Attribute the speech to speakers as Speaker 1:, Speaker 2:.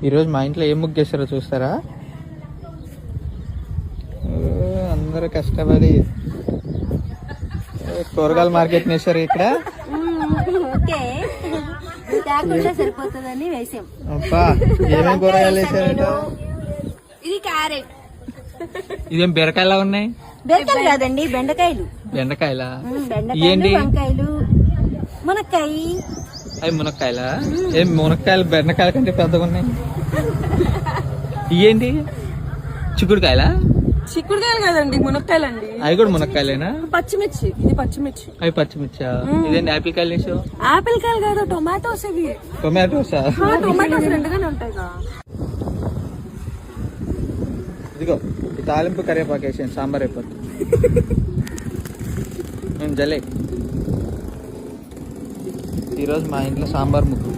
Speaker 1: ఈరోజు మా ఇంట్లో ఏం ముగ్గేస్తారో చూస్తారా? అందరూ కష్టపడి కూరగాయల మార్కెట్ వేసారు ఇక్కడ.
Speaker 2: సరిపోతుందని వేసాం.
Speaker 1: అబ్బా ఏమేమి కూరగాయలు వేసారట?
Speaker 2: ఇది క్యారెట్.
Speaker 1: ఇదేం బీరకాయలా ఉన్నాయి?
Speaker 2: బీరకాయలు కాదండి, బెండకాయలు.
Speaker 1: బెండకాయలా?
Speaker 2: బెండకాయలు, వంకాయలు, మునక్కాయ.
Speaker 1: అవి మునక్కాయలా? ఏం మునక్కాయలు బెండకాయల కంటే పెద్దగా ఉన్నాయి. ఇవేంటి చిక్కుడుకాయలా?
Speaker 2: చిక్కుడుకాయలు కాదండి, మునక్కాయలు అండి.
Speaker 1: అవి కూడా మునక్కాయలేనా?
Speaker 2: పచ్చిమిర్చి. ఇది పచ్చిమిర్చి.
Speaker 1: అవి పచ్చిమిర్చా? ఇదేంటి ఆపిల్ కాయలు వేసావు?
Speaker 2: ఆపిల్ కాయలు కాదు, టొమాటోస్. ఇవి
Speaker 1: టొమాటోసా?
Speaker 2: టొమాటోస్ రెండుగానే ఉంటాయి.
Speaker 1: ఇదిగో ఈ తాలింపు కరివేపాకు వేసాను, సాంబార్ అయిపోతుంది. జలే ఈరోజు మా ఇంట్లో సాంబార్ ముగ్గు.